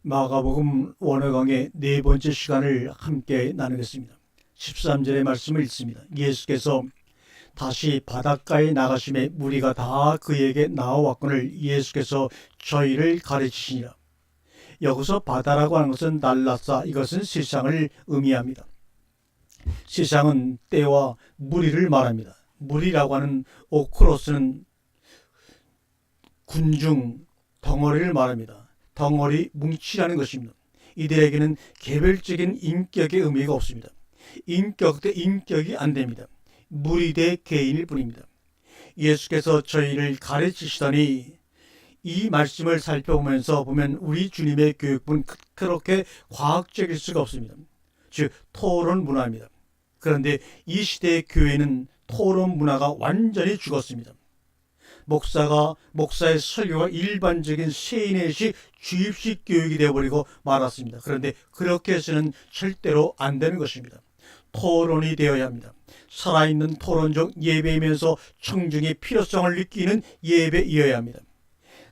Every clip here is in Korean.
마가복음 원어강의 네 번째 시간을 함께 나누겠습니다. 13절의 말씀을 읽습니다. 예수께서 다시 바닷가에 나가심에 무리가 다 그에게 나와왔거늘 예수께서 저희를 가르치시니라. 여기서 바다라고 하는 것은 날라사, 이것은 세상을 의미합니다. 세상은 때와 무리를 말합니다. 무리라고 하는 오크로스는 군중, 덩어리를 말합니다. 덩어리, 뭉치라는 것입니다. 이들에게는 개별적인 인격의 의미가 없습니다. 인격 대 인격이 안 됩니다. 무리 대 개인일 뿐입니다. 예수께서 저희를 가르치시더니 이 말씀을 살펴보면서 보면 우리 주님의 교육은 그렇게 과학적일 수가 없습니다. 즉 토론 문화입니다. 그런데 이 시대의 교회는 토론 문화가 완전히 죽었습니다. 목사의 설교가 일반적인 세인의식 주입식 교육이 되어버리고 말았습니다. 그런데 그렇게 해서는 절대로 안 되는 것입니다. 토론이 되어야 합니다. 살아있는 토론적 예배이면서 청중의 필요성을 느끼는 예배이어야 합니다.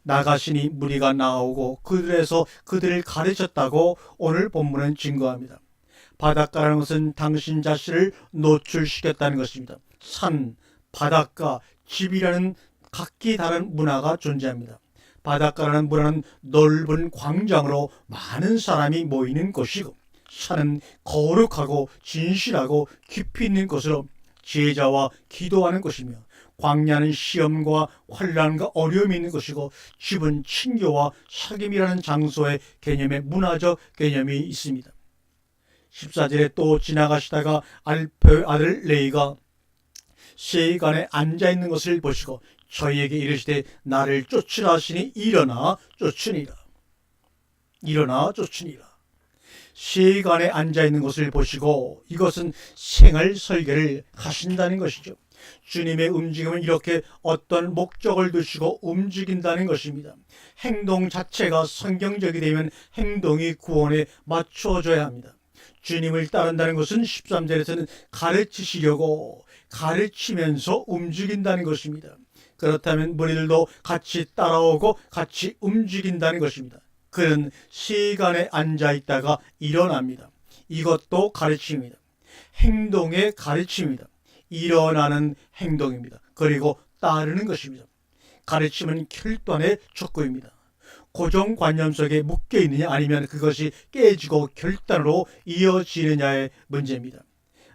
나가시니 무리가 나오고 그들에서 그들을 가르쳤다고 오늘 본문은 증거합니다. 바닷가라는 것은 당신 자신을 노출시켰다는 것입니다. 산, 바닷가, 집이라는 각기 다른 문화가 존재합니다. 바닷가라는 문화는 넓은 광장으로 많은 사람이 모이는 곳이고, 산은 거룩하고 진실하고 깊이 있는 곳으로 제자와 기도하는 곳이며, 광야는 시험과 환난과 어려움이 있는 곳이고, 집은 친교와 사귐이라는 장소의 개념의 문화적 개념이 있습니다. 14절에 또 지나가시다가 알페의 아들 레이가 세간에 앉아있는 것을 보시고 저희에게 이르시되 나를 쫓으라 하시니 일어나 쫓으니라. 일어나 쫓으니라. 세간에 앉아있는 것을 보시고 이것은 생활 설계를 하신다는 것이죠. 주님의 움직임은 이렇게 어떤 목적을 두시고 움직인다는 것입니다. 행동 자체가 성경적이 되면 행동이 구원에 맞춰져야 합니다. 주님을 따른다는 것은 13절에서는 가르치시려고 가르치면서 움직인다는 것입니다. 그렇다면 무리들도 같이 따라오고 같이 움직인다는 것입니다. 그는 시간에 앉아있다가 일어납니다. 이것도 가르침입니다. 행동의 가르침입니다. 일어나는 행동입니다. 그리고 따르는 것입니다. 가르침은 결단의 촉구입니다. 고정관념 속에 묶여있느냐 아니면 그것이 깨지고 결단으로 이어지느냐의 문제입니다.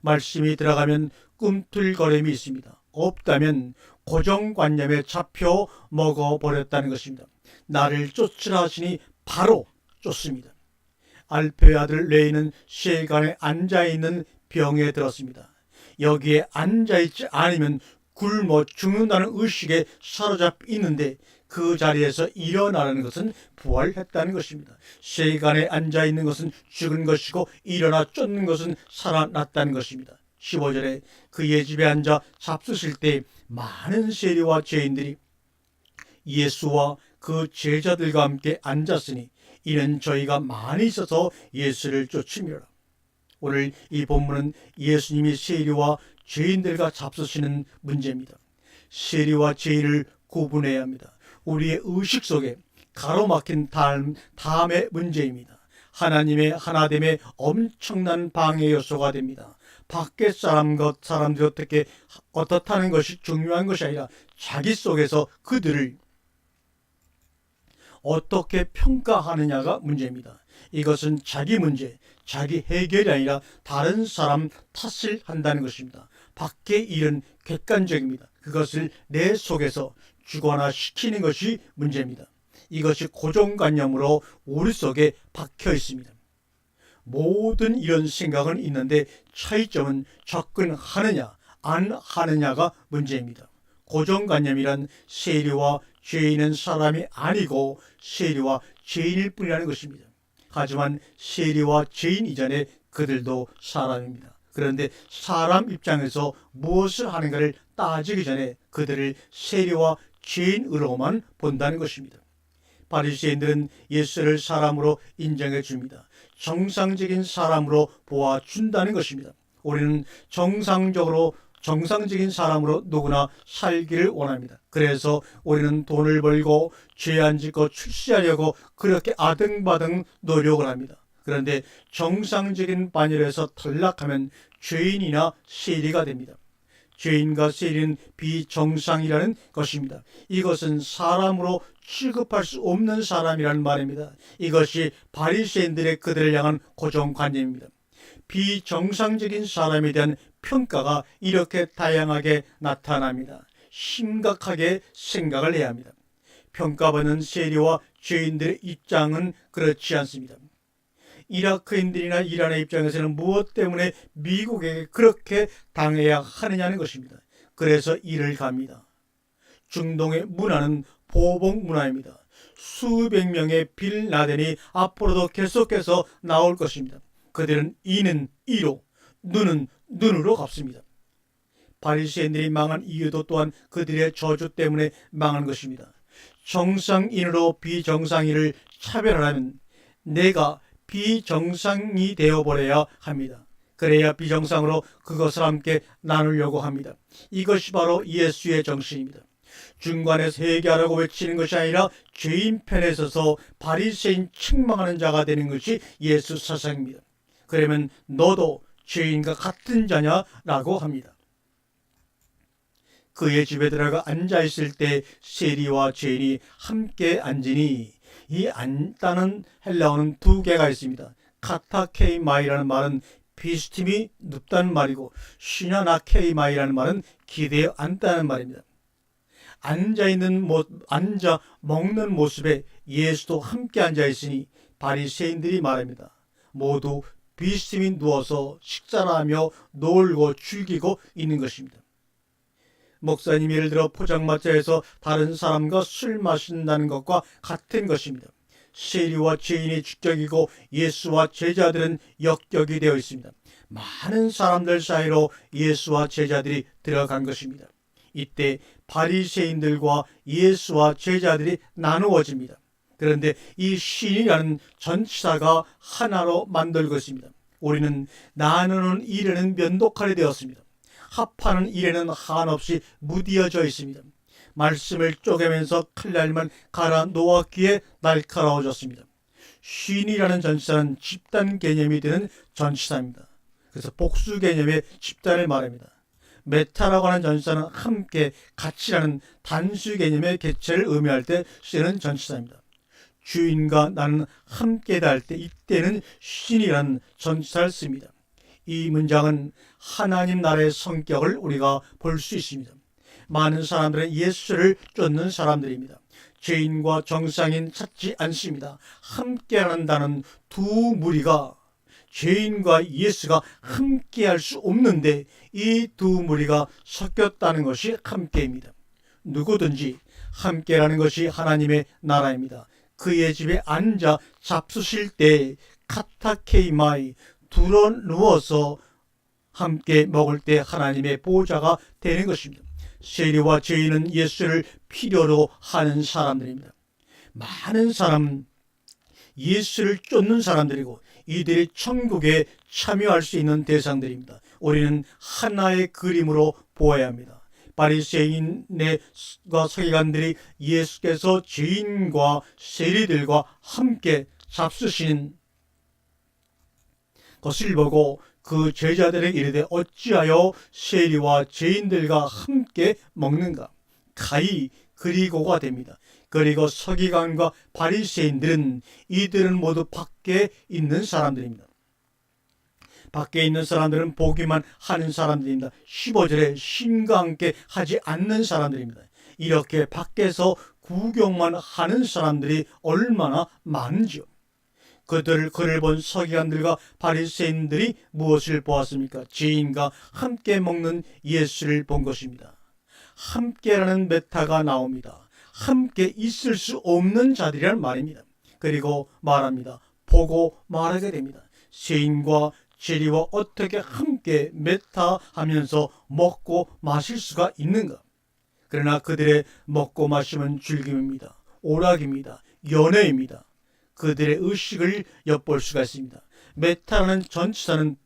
말씀이 들어가면 꿈틀거림이 있습니다. 없다면 고정관념에 잡혀 먹어버렸다는 것입니다. 나를 쫓으라 하시니 바로 쫓습니다. 알페의 아들 레이는 세간에 앉아있는 병에 들었습니다. 여기에 앉아있지 않으면 굶어 죽는다는 의식에 사로잡혀 있는데 그 자리에서 일어나는 것은 부활했다는 것입니다. 세간에 앉아있는 것은 죽은 것이고 일어나 쫓는 것은 살아났다는 것입니다. 15절에 그의 집에 앉아 잡수실 때 많은 세리와 죄인들이 예수와 그 제자들과 함께 앉았으니 이는 저희가 많이 있어서 예수를 쫓으며라. 오늘 이 본문은 예수님이 세리와 죄인들과 잡수시는 문제입니다. 세리와 죄인을 구분해야 합니다. 우리의 의식 속에 가로막힌 다음의 문제입니다. 하나님의 하나됨에 엄청난 방해 요소가 됩니다. 밖에 사람들이 어떻다는 것이 중요한 것이 아니라 자기 속에서 그들을 어떻게 평가하느냐가 문제입니다. 이것은 자기 문제, 자기 해결이 아니라 다른 사람 탓을 한다는 것입니다. 밖의 일은 객관적입니다. 그것을 내 속에서 주관화시키는 것이 문제입니다. 이것이 고정관념으로 우리 속에 박혀 있습니다. 모든 이런 생각은 있는데 차이점은 접근하느냐 안 하느냐가 문제입니다. 고정관념이란 세리와 죄인은 사람이 아니고 세리와 죄인일 뿐이라는 것입니다. 하지만 세리와 죄인 이전에 그들도 사람입니다. 그런데 사람 입장에서 무엇을 하는가를 따지기 전에 그들을 세리와 죄인으로만 본다는 것입니다. 바리새인들은 예수를 사람으로 인정해 줍니다. 정상적인 사람으로 보아준다는 것입니다. 우리는 정상적으로 정상적인 사람으로 누구나 살기를 원합니다. 그래서 우리는 돈을 벌고 죄 안 짓고 출세하려고 그렇게 아등바등 노력을 합니다. 그런데 정상적인 반열에서 탈락하면 죄인이나 세리가 됩니다. 죄인과 세리는 비정상이라는 것입니다. 이것은 사람으로 취급할 수 없는 사람이라는 말입니다. 이것이 바리새인들의 그들을 향한 고정관념입니다. 비정상적인 사람에 대한 평가가 이렇게 다양하게 나타납니다. 심각하게 생각을 해야 합니다. 평가받는 세리와 죄인들의 입장은 그렇지 않습니다. 이라크인들이나 이란의 입장에서는 무엇 때문에 미국에게 그렇게 당해야 하느냐는 것입니다. 그래서 이를 갑니다. 중동의 문화는 보복 문화입니다. 수백 명의 빌 라덴이 앞으로도 계속해서 나올 것입니다. 그들은 이는 이로, 눈은 눈으로 갚습니다. 바리새인들이 망한 이유도 또한 그들의 저주 때문에 망한 것입니다. 정상인으로 비정상인을 차별하려면 내가 비정상이 되어버려야 합니다. 그래야 비정상으로 그것을 함께 나누려고 합니다. 이것이 바로 예수의 정신입니다. 중간에서 회개하라고 외치는 것이 아니라 죄인 편에 서서 바리새인 책망하는 자가 되는 것이 예수 사상입니다. 그러면 너도 죄인과 같은 자냐라고 합니다. 그의 집에 들어가 앉아있을 때 세리와 죄인이 함께 앉으니, 이 앉다는 헬라어는 두 개가 있습니다. 카타케이마이라는 말은 비스tim이 눕다는 말이고, 시나나케이마이라는 말은 기대어 앉다는 말입니다. 앉아 먹는 모습에 예수도 함께 앉아있으니 바리새인들이 말합니다. 모두 비스tim이 누워서 식사를 하며 놀고 즐기고 있는 것입니다. 목사님 예를 들어 포장마차에서 다른 사람과 술 마신다는 것과 같은 것입니다. 세리와 죄인이 주격이고 예수와 제자들은 역격이 되어 있습니다. 많은 사람들 사이로 예수와 제자들이 들어간 것입니다. 이때 바리새인들과 예수와 제자들이 나누어집니다. 그런데 이 신이라는 전치사가 하나로 만들고 있습니다. 우리는 나누는 일에는 면도칼이 되었습니다. 합하는 일에는 한없이 무디어져 있습니다. 말씀을 쪼개면서 칼날만 갈아 놓았기에 날카로워졌습니다. 쉰이라는 전치사는 집단 개념이 되는 전치사입니다. 그래서 복수 개념의 집단을 말합니다. 메타라고 하는 전치사는 함께 같이라는 단수 개념의 개체를 의미할 때 쓰는 전치사입니다. 주인과 나는 함께다 할 때 이때는 쉰이라는 전치사를 씁니다. 이 문장은 하나님 나라의 성격을 우리가 볼 수 있습니다. 많은 사람들은 예수를 쫓는 사람들입니다. 죄인과 정상인 찾지 않습니다. 함께한다는 두 무리가, 죄인과 예수가 함께할 수 없는데 이 두 무리가 섞였다는 것이 함께입니다. 누구든지 함께라는 것이 하나님의 나라입니다. 그의 집에 앉아 잡수실 때 카타케이마이, 둘어 누워서 함께 먹을 때 하나님의 보호자가 되는 것입니다. 세리와 죄인은 예수를 필요로 하는 사람들입니다. 많은 사람은 예수를 쫓는 사람들이고 이들이 천국에 참여할 수 있는 대상들입니다. 우리는 하나의 그림으로 보아야 합니다. 바리새인과 서기관들이 예수께서 죄인과 세리들과 함께 잡수시는 것을 보고 그 제자들에게 이르되 어찌하여 세리와 죄인들과 함께 먹는가? 가히 그리고가 됩니다. 그리고 서기관과 바리새인들은 이들은 모두 밖에 있는 사람들입니다. 밖에 있는 사람들은 보기만 하는 사람들입니다. 15절에 신과 함께 하지 않는 사람들입니다. 이렇게 밖에서 구경만 하는 사람들이 얼마나 많은지요. 그를 본 서기관들과 바리새인들이 무엇을 보았습니까? 죄인과 함께 먹는 예수를 본 것입니다. 함께라는 메타가 나옵니다. 함께 있을 수 없는 자들이란 말입니다. 그리고 말합니다. 보고 말하게 됩니다. 죄인과 세리와 어떻게 함께 메타하면서 먹고 마실 수가 있는가? 그러나 그들의 먹고 마시면 즐김입니다. 오락입니다. 연애입니다. 그들의 의식을 엿볼 수가 있습니다. 메타라는 전치사는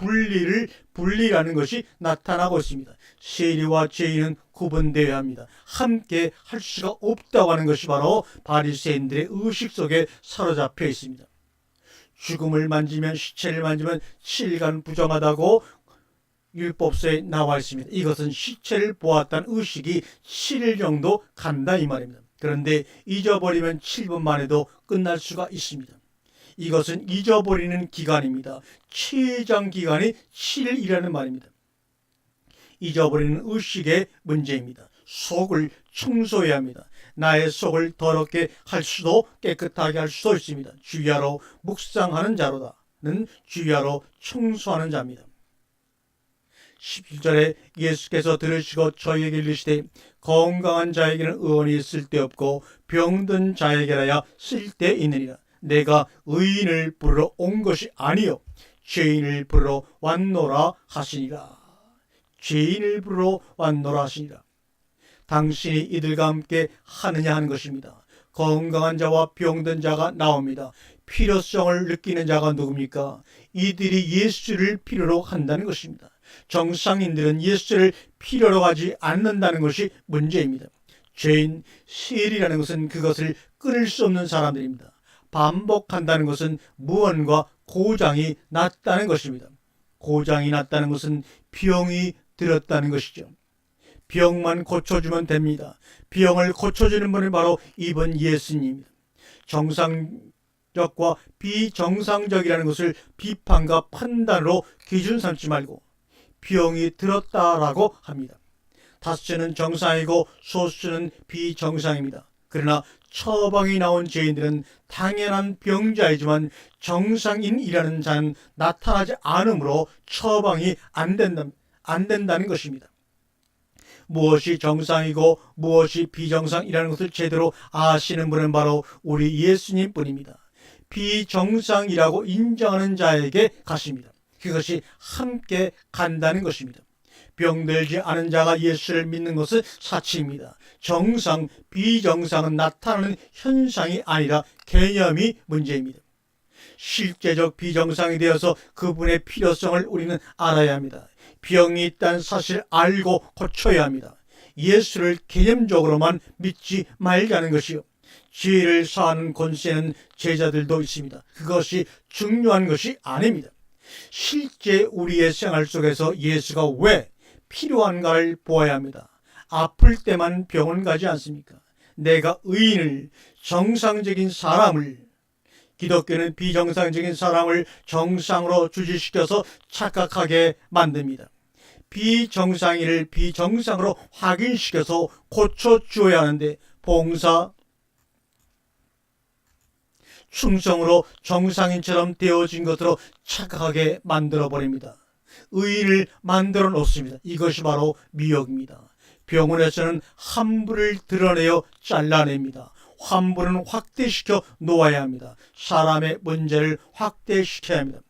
분리라는 것이 나타나고 있습니다. 세리와 죄인은 구분되어야 합니다. 함께 할 수가 없다고 하는 것이 바로 바리새인들의 의식 속에 사로잡혀 있습니다. 죽음을 만지면, 시체를 만지면 7일 부정하다고 율법서에 나와 있습니다. 이것은 시체를 보았다는 의식이 7일 정도 간다 이 말입니다. 그런데 잊어버리면 7분 만에도 끝날 수가 있습니다. 이것은 잊어버리는 기간입니다. 최장 기간이 7일이라는 말입니다. 잊어버리는 의식의 문제입니다. 속을 청소해야 합니다. 나의 속을 더럽게 할 수도 깨끗하게 할 수도 있습니다. 주야로 묵상하는 자로다는 주야로 청소하는 자입니다. 11절에 예수께서 들으시고 저희에게 이르시되 건강한 자에게는 의원이 쓸데없고 병든 자에게라야 쓸데있느니라. 내가 의인을 부르러 온 것이 아니요 죄인을 부르러 왔노라 하시니라. 죄인을 부르러 왔노라 하시니라. 당신이 이들과 함께 하느냐 하는 것입니다. 건강한 자와 병든 자가 나옵니다. 필요성을 느끼는 자가 누굽니까? 이들이 예수를 필요로 한다는 것입니다. 정상인들은 예수를 필요로 하지 않는다는 것이 문제입니다. 죄인, 세리라는 것은 그것을 끊을 수 없는 사람들입니다. 반복한다는 것은 무언가 고장이 났다는 것입니다. 고장이 났다는 것은 병이 들었다는 것이죠. 병만 고쳐주면 됩니다. 병을 고쳐주는 분이 바로 이번 예수님입니다. 정상적과 비정상적이라는 것을 비판과 판단으로 기준 삼지 말고 병이 들었다라고 합니다. 다수는 정상이고 소수는 비정상입니다. 그러나 처방이 나온 죄인들은 당연한 병자이지만 정상인이라는 자는 나타나지 않으므로 처방이 안 된다는 것입니다. 무엇이 정상이고 무엇이 비정상이라는 것을 제대로 아시는 분은 바로 우리 예수님 뿐입니다. 비정상이라고 인정하는 자에게 가십니다. 그것이 함께 간다는 것입니다. 병들지 않은 자가 예수를 믿는 것은 사치입니다. 정상, 비정상은 나타나는 현상이 아니라 개념이 문제입니다. 실제적 비정상이 되어서 그분의 필요성을 우리는 알아야 합니다. 병이 있다는 사실을 알고 고쳐야 합니다. 예수를 개념적으로만 믿지 말자는 것이요. 죄를 사하는 권세는 제자들도 있습니다. 그것이 중요한 것이 아닙니다. 실제 우리의 생활 속에서 예수가 왜 필요한가를 보아야 합니다. 아플 때만 병원 가지 않습니까? 내가 의인을, 정상적인 사람을, 기독교는 비정상적인 사람을 정상으로 주지시켜서 착각하게 만듭니다. 비정상인을 비정상으로 확인시켜서 고쳐주어야 하는데 봉사, 충성으로 정상인처럼 되어진 것으로 착각하게 만들어버립니다. 의인을 만들어 놓습니다. 이것이 바로 미혹입니다. 병원에서는 함부를 드러내어 잘라냅니다. 환부는 확대시켜 놓아야 합니다. 사람의 문제를 확대시켜야 합니다.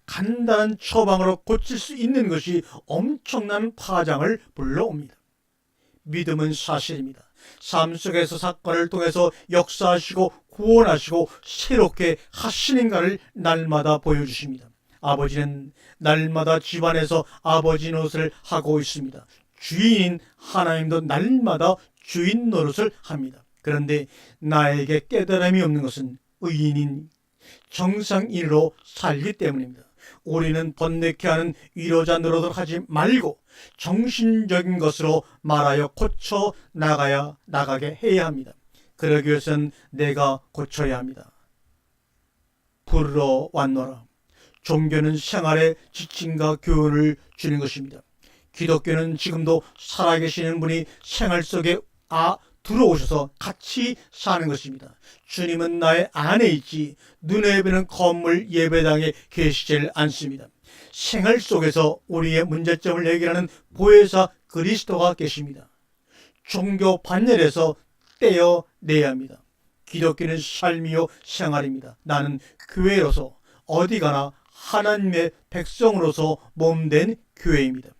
간단한 처방으로 고칠 수 있는 것이 엄청난 파장을 불러옵니다. 믿음은 사실입니다. 삶 속에서 사건을 통해서 역사하시고 구원하시고 새롭게 하시는가를 날마다 보여주십니다. 아버지는 날마다 집안에서 아버지 노릇을 하고 있습니다. 주인인 하나님도 날마다 주인 노릇을 합니다. 그런데 나에게 깨달음이 없는 것은 의인인 정상인으로 살기 때문입니다. 우리는 번뇌케 하는 위로자 노릇을 하지 말고 정신적인 것으로 말하여 고쳐 나가게 해야 합니다. 그러기 위해서는 내가 고쳐야 합니다. 부르러 왔노라. 종교는 생활의 지침과 교훈을 주는 것입니다. 기독교는 지금도 살아계시는 분이 생활 속에 들어오셔서 같이 사는 것입니다. 주님은 나의 안에 있지 눈에 뵈는 건물 예배당에 계시질 않습니다. 생활 속에서 우리의 문제점을 해결하는 보혜사 그리스도가 계십니다. 종교 반열에서 떼어내야 합니다. 기독교는 삶이요 생활입니다. 나는 교회로서 어디 가나 하나님의 백성으로서 몸된 교회입니다.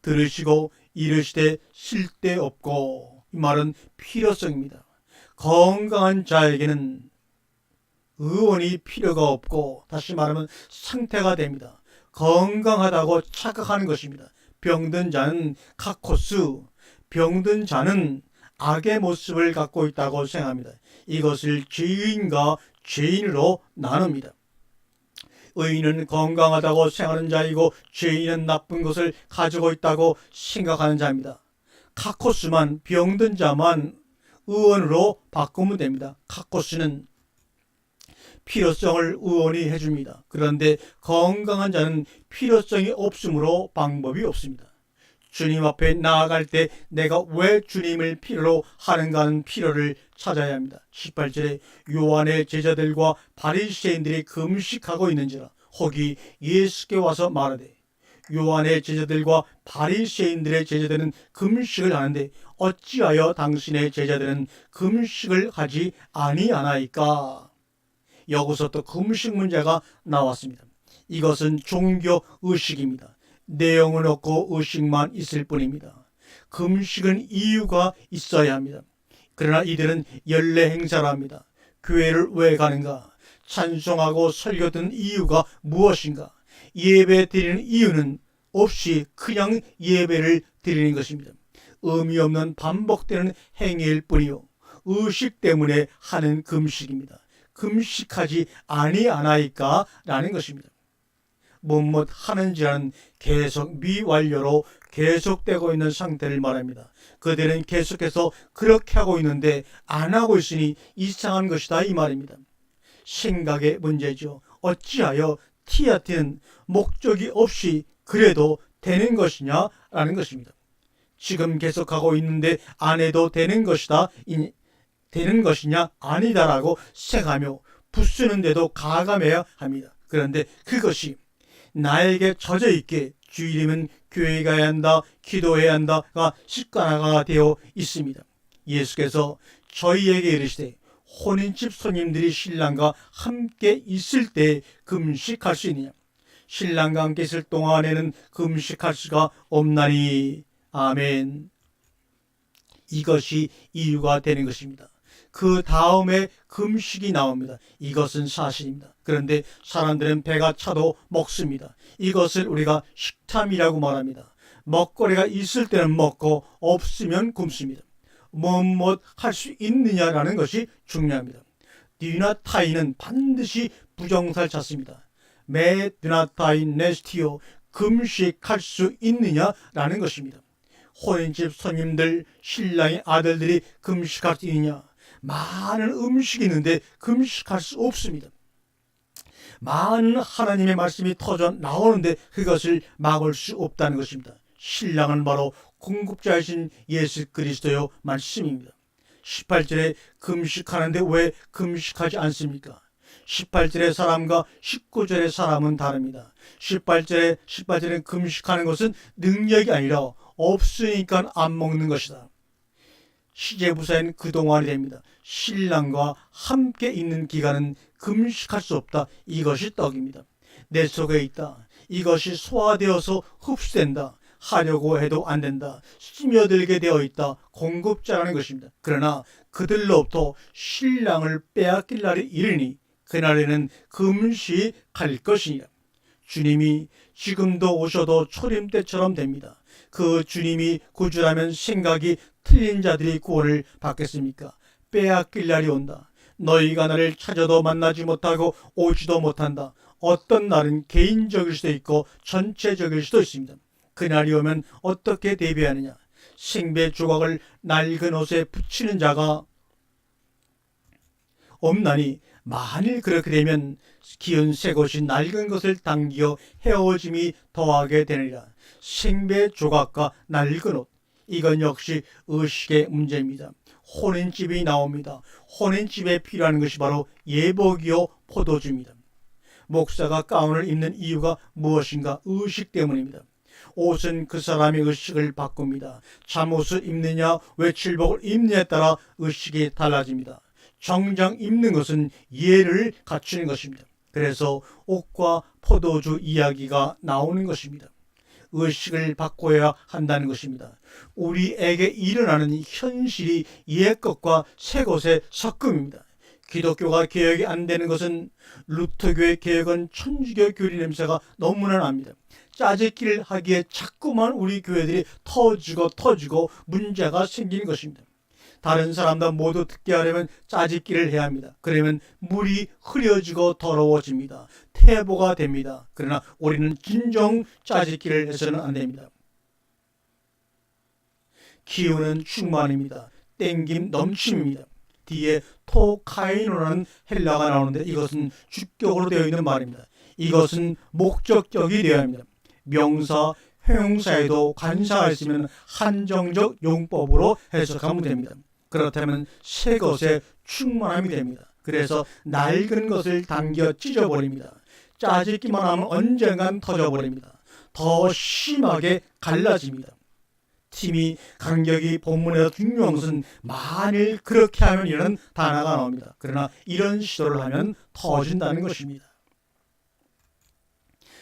들으시고 이르시되 쓸데없고, 이 말은 필요성입니다. 건강한 자에게는 의원이 필요가 없고, 다시 말하면 상태가 됩니다. 건강하다고 착각하는 것입니다. 병든 자는 카코스, 병든 자는 악의 모습을 갖고 있다고 생각합니다. 이것을 죄인과 죄인으로 나눕니다. 의인은 건강하다고 생각하는 자이고 죄인은 나쁜 것을 가지고 있다고 생각하는 자입니다. 카코스만, 병든 자만 의원으로 바꾸면 됩니다. 카코스는 필요성을 의원이 해줍니다. 그런데 건강한 자는 필요성이 없으므로 방법이 없습니다. 주님 앞에 나아갈 때 내가 왜 주님을 필요로 하는가 하는 필요를 찾아야 합니다. 18절에 요한의 제자들과 바리새인들이 금식하고 있는지라 혹이 예수께 와서 말하되, 요한의 제자들과 바리새인들의 제자들은 금식을 하는데 어찌하여 당신의 제자들은 금식을 하지 아니하나이까? 여기서 또 금식 문제가 나왔습니다. 이것은 종교 의식입니다. 내용은 없고 의식만 있을 뿐입니다. 금식은 이유가 있어야 합니다. 그러나 이들은 연례 행사를 합니다. 교회를 왜 가는가? 찬송하고 설교 듣는 이유가 무엇인가? 예배 드리는 이유는 없이 그냥 예배를 드리는 것입니다. 의미 없는 반복되는 행위일 뿐이요, 의식 때문에 하는 금식입니다. 금식하지 아니하나이까? 라는 것입니다. 뭐뭐 하는지라는 계속 미완료로 계속되고 있는 상태를 말합니다. 그들은 계속해서 그렇게 하고 있는데 안 하고 있으니 이상한 것이다, 이 말입니다. 생각의 문제죠. 어찌하여 티아티는 목적이 없이 그래도 되는 것이냐? 라는 것입니다. 지금 계속하고 있는데 안 해도 되는 것이다, 되는 것이냐? 아니다라고 생각하며 부수는데도 가감해야 합니다. 그런데 그것이 나에게 젖어 있게 주일이면 교회 가야 한다, 기도해야 한다가 습관화가 되어 있습니다. 예수께서 저희에게 이르시되 혼인집 손님들이 신랑과 함께 있을 때 금식할 수 있느냐? 신랑과 함께 있을 동안에는 금식할 수가 없나니. 아멘. 이것이 이유가 되는 것입니다. 그 다음에 금식이 나옵니다. 이것은 사실입니다. 그런데 사람들은 배가 차도 먹습니다. 이것을 우리가 식탐이라고 말합니다. 먹거리가 있을 때는 먹고 없으면 굶습니다. 뭐뭐 할 수 있느냐라는 것이 중요합니다. 디나타이는 반드시 부정사를 찾습니다. 메 디나타이 네스티오, 금식할 수 있느냐라는 것입니다. 혼인집 손님들, 신랑의 아들들이 금식할 수 있느냐? 많은 음식이 있는데 금식할 수 없습니다. 많은 하나님의 말씀이 터져 나오는데 그것을 막을 수 없다는 것입니다. 신랑은 바로 공급자이신 예수 그리스도의 말씀입니다. 18절에 금식하는데 왜 금식하지 않습니까? 18절의 사람과 19절의 사람은 다릅니다. 18절에 금식하는 것은 능력이 아니라 없으니까 안 먹는 것이다. 시제부사에는 그동안이 됩니다. 신랑과 함께 있는 기간은 금식할 수 없다. 이것이 떡입니다. 내 속에 있다. 이것이 소화되어서 흡수된다. 하려고 해도 안 된다. 스며들게 되어 있다. 공급자라는 것입니다. 그러나 그들로부터 신랑을 빼앗길 날이 이르니 그날에는 금식할 것이니라. 주님이 지금도 오셔도 초림 때처럼 됩니다. 그 주님이 구주라면 생각이 틀린 자들이 구원을 받겠습니까? 빼앗길 날이 온다. 너희가 나를 찾아도 만나지 못하고 오지도 못한다. 어떤 날은 개인적일 수도 있고 전체적일 수도 있습니다. 그날이 오면 어떻게 대비하느냐? 생배 조각을 낡은 옷에 붙이는 자가 없나니 만일 그렇게 되면 기은 새 것이 낡은 것을 당기어 헤어짐이 더하게 되느니라. 생배 조각과 낡은 옷, 이건 역시 의식의 문제입니다. 혼인집이 나옵니다. 혼인집에 필요한 것이 바로 예복이요 포도주입니다. 목사가 가운을 입는 이유가 무엇인가? 의식 때문입니다. 옷은 그 사람의 의식을 바꿉니다. 잠옷을 입느냐 외출복을 입느냐에 따라 의식이 달라집니다. 정장 입는 것은 예를 갖추는 것입니다. 그래서 옷과 포도주 이야기가 나오는 것입니다. 의식을 바꿔야 한다는 것입니다. 우리에게 일어나는 현실이 옛 것과 새 것의 섞음입니다. 기독교가 개혁이 안 되는 것은 루터교의 개혁은 천주교 교리 냄새가 너무나 납니다. 짜집기를 하기에 자꾸만 우리 교회들이 터지고 문제가 생기는 것입니다. 다른 사람들 모두 듣게 하려면 짜집기를 해야 합니다. 그러면 물이 흐려지고 더러워집니다. 태보가 됩니다. 그러나 우리는 진정 짜집기를 해서는 안 됩니다. 기운은 충만입니다. 땡김 넘침입니다. 뒤에 토카이노라는 헬라가 나오는데 이것은 주격으로 되어 있는 말입니다. 이것은 목적격이 되어야 합니다. 명사, 형용사에도 관사가 있으면 한정적 용법으로 해석하면 됩니다. 그렇다면 새 것에 충만함이 됩니다. 그래서 낡은 것을 당겨 찢어버립니다. 짜집기만 하면 언젠간 터져버립니다. 더 심하게 갈라집니다. 팀이 간격이 본문에서 중요한 것은 만일 그렇게 하면 이라는 단어가 나옵니다. 그러나 이런 시도를 하면 터진다는 것입니다.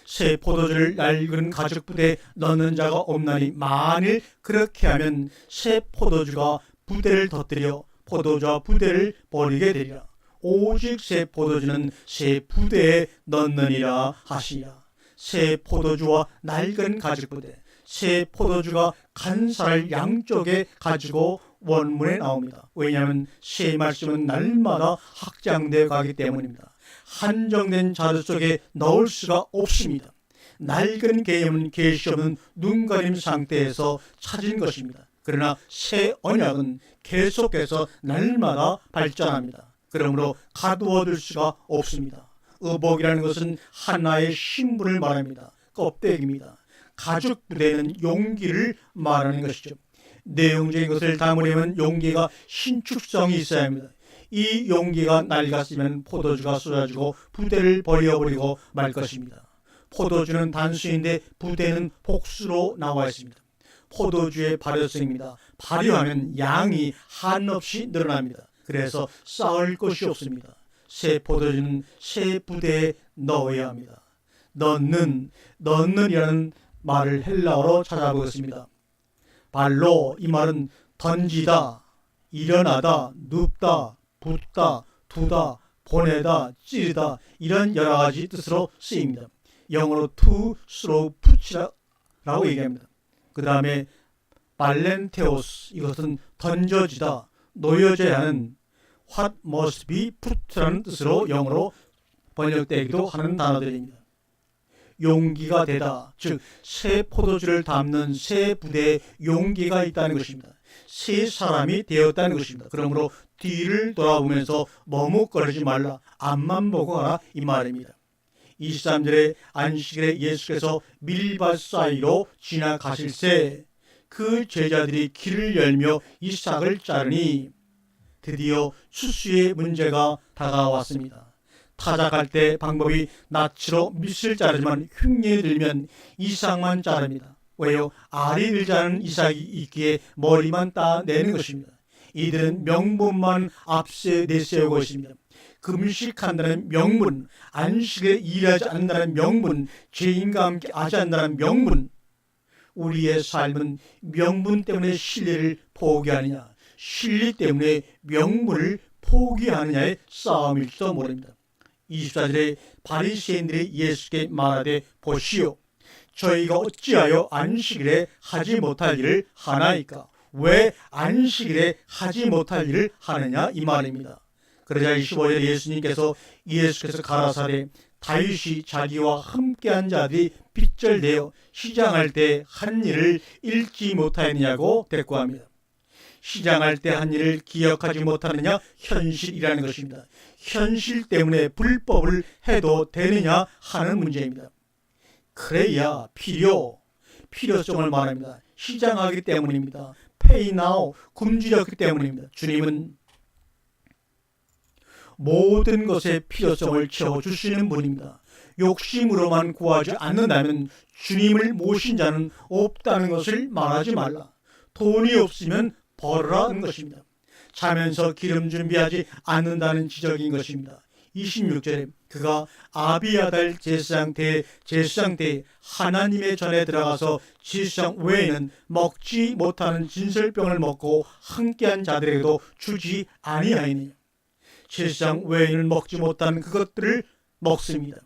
새 포도주를 낡은 가죽 부대에 넣는 자가 없나니 만일 그렇게 하면 새 포도주가 부대를 터뜨려 포도주와 부대를 버리게 되리라. 오직 새 포도주는 새 부대에 넣느니라 하시니라. 새 포도주와 낡은 가죽 부대, 새 포도주가 간사를 양쪽에 가지고 원문에 나옵니다. 왜냐하면 새 말씀은 날마다 확장되어 가기 때문입니다. 한정된 자료 속에 넣을 수가 없습니다. 낡은 개념은 계시 없는 눈가림 상태에서 찾은 것입니다. 그러나 새 언약은 계속해서 날마다 발전합니다. 그러므로 가두어둘 수가 없습니다. 의복이라는 것은 하나의 신분을 말합니다. 껍데기입니다. 가죽 부대는 용기를 말하는 것이죠. 내용적인 것을 담으려면 용기가 신축성이 있어야 합니다. 이 용기가 낡았으면 포도주가 쏟아지고 부대를 버려버리고 말 것입니다. 포도주는 단수인데 부대는 복수로 나와 있습니다. 포도주의 발효성입니다. 발효하면 양이 한없이 늘어납니다. 그래서 쌓을 것이 없습니다. 새 포도주는 새 부대에 넣어야 합니다. 넣는이라는 말을 헬라어로 찾아보겠습니다. 발로, 이 말은 던지다, 일어나다, 눕다, 붓다, 두다, 보내다, 찌르다 이런 여러 가지 뜻으로 쓰입니다. 영어로 to, throw, put이라고 얘기합니다. 그 다음에 발렌테오스, 이것은 던져지다, 놓여져야 하는 what must be put라는 뜻으로 영어로 번역되기도 하는 단어들입니다. 용기가 되다, 즉 새 포도주를 담는 새 부대에 용기가 있다는 것입니다. 새 사람이 되었다는 것입니다. 그러므로 뒤를 돌아보면서 머뭇거리지 말라, 앞만 보고 가라 이 말입니다. 23절에 안식일에 예수께서 밀밭 사이로 지나가실새 그 제자들이 길을 열며 이삭을 자르니 드디어 추수의 문제가 다가왔습니다. 타작할 때 방법이 낫으로 밑을 자르지만 흉년이 들면 이삭만 자릅니다. 왜요? 알이 들지 않은 이삭이 있기에 머리만 따내는 것입니다. 이들은 명분만 앞세 내세우고 있습니다. 금식한다는 명분, 안식에 일하지 않는다는 명분, 죄인과 함께 하지 않는다는 명분. 우리의 삶은 명분 때문에 신뢰를 포기하느냐, 신뢰 때문에 명분을 포기하느냐의 싸움일지도 모릅니다. 24절에 바리새인들이 예수께 말하되 보시오, 저희가 어찌하여 안식일에 하지 못할 일을 하나이까? 왜 안식일에 하지 못할 일을 하느냐 이 말입니다. 그러자 25절에 예수께서 가라사대 다윗이 자기와 함께한 자들이 빗절되어 시장할 때 한 일을 읽지 못하였느냐고 대꾸합니다. 시장할 때 한 일을 기억하지 못하느냐 현실이라는 것입니다. 현실 때문에 불법을 해도 되느냐 하는 문제입니다. 그래야 필요성을 말합니다. 시장하기 때문입니다. pay now, 굶주렸기 때문입니다. 주님은 모든 것의 필요성을 채워주시는 분입니다. 욕심으로만 구하지 않는다면 주님을 모신 자는 없다는 것을 말하지 말라. 돈이 없으면 벌으라는 것입니다. 자면서 기름 준비하지 않는다는 지적인 것입니다. 26절에 그가 아비아달 제사장 때 하나님의 전에 들어가서 제사장 외에는 먹지 못하는 진설병을 먹고 함께한 자들에게도 주지 아니하이니 제사장 외에는 먹지 못한 그것들을 먹습니다.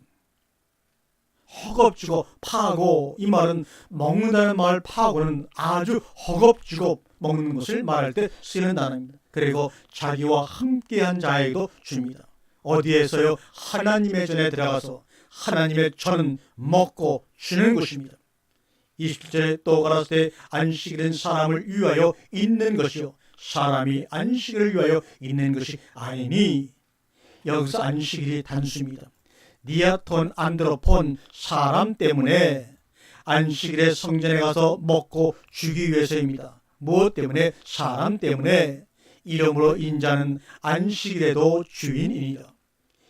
허겁지겁 파고, 이 말은 먹는다는 말 파고는 아주 허겁지겁 먹는 것을 말할 때 쓰는 단어입니다. 그리고 자기와 함께한 자에게도 줍니다. 어디에서요? 하나님의 전에 들어가서 하나님의 전은 먹고 주는 것입니다. 27절에 또 가라사대 안식일은 사람을 위하여 있는 것이요 사람이 안식일을 위하여 있는 것이 아니니. 여기서 안식일이 단수입니다. 니아톤 안드로폰, 사람 때문에 안식일에 성전에 가서 먹고 주기 위해서입니다. 무엇 때문에? 사람 때문에. 이러므로 인자는 안식일에도 주인이니라.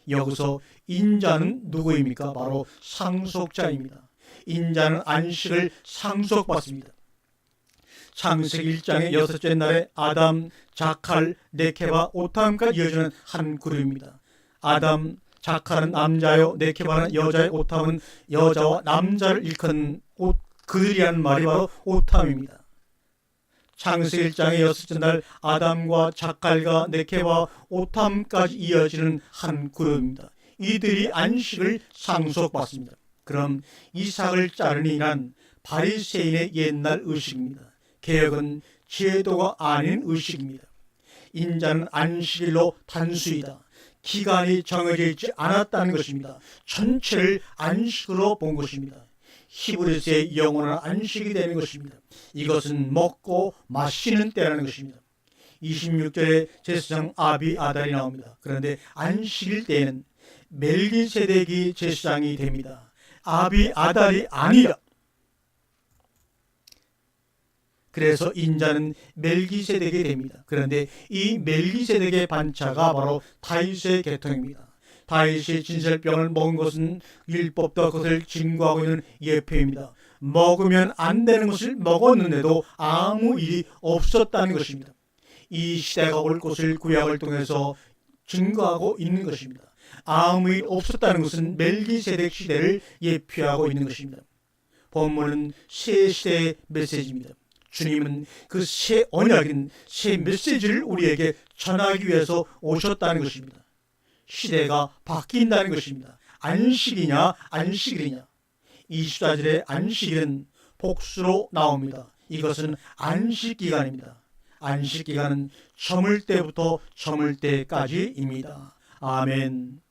여기서 인자는 누구입니까? 바로 상속자입니다. 인자는 안식을 상속받습니다. 창세기 1장의 6째 날에 아담, 자칼, 네케바, 오탐까지 이어지는 한 그룹입니다. 아담, 자칼은 남자요, 네케바는 여자의, 오탐은 여자와 남자를 일컫는 그들이라는 말이 바로 오탐입니다. 창세기 1장의 6째 날 아담과 자칼과 네케바, 오탐까지 이어지는 한 그룹입니다. 이들이 안식을 상속받습니다. 그럼 이삭을 자르니 란 바리새인의 옛날 의식입니다. 개혁은 제도가 아닌 의식입니다. 인자는 안식일로 단수이다. 기간이 정해져 있지 않았다는 것입니다. 전체를 안식으로 본 것입니다. 히브리서의 영원한 안식이 되는 것입니다. 이것은 먹고 마시는 때라는 것입니다. 26절에 제사장 아비아달이 나옵니다. 그런데 안식일 때에는 멜기세덱이 제사장이 됩니다. 아비아달이 아니라. 그래서 인자는 멜기세덱이 됩니다. 그런데 이 멜기세덱의 반차가 바로 다윗의 계통입니다. 다윗이 진설병을 먹은 것은 율법도 그것을 증거하고 있는 예표입니다. 먹으면 안 되는 것을 먹었는데도 아무 일이 없었다는 것입니다. 이 시대가 올 것을 구약을 통해서 증거하고 있는 것입니다. 아무 일 없었다는 것은 멜기세덱 시대를 예표하고 있는 것입니다. 본문은 새 시대의 메시지입니다. 주님은 그 새 언약인 새 메시지를 우리에게 전하기 위해서 오셨다는 것입니다. 시대가 바뀐다는 것입니다. 안식이냐 안식일이냐. 24절의 안식일은 복수로 나옵니다. 이것은 안식기간입니다. 안식기간은 저물 때부터 저물 때까지입니다. 아멘.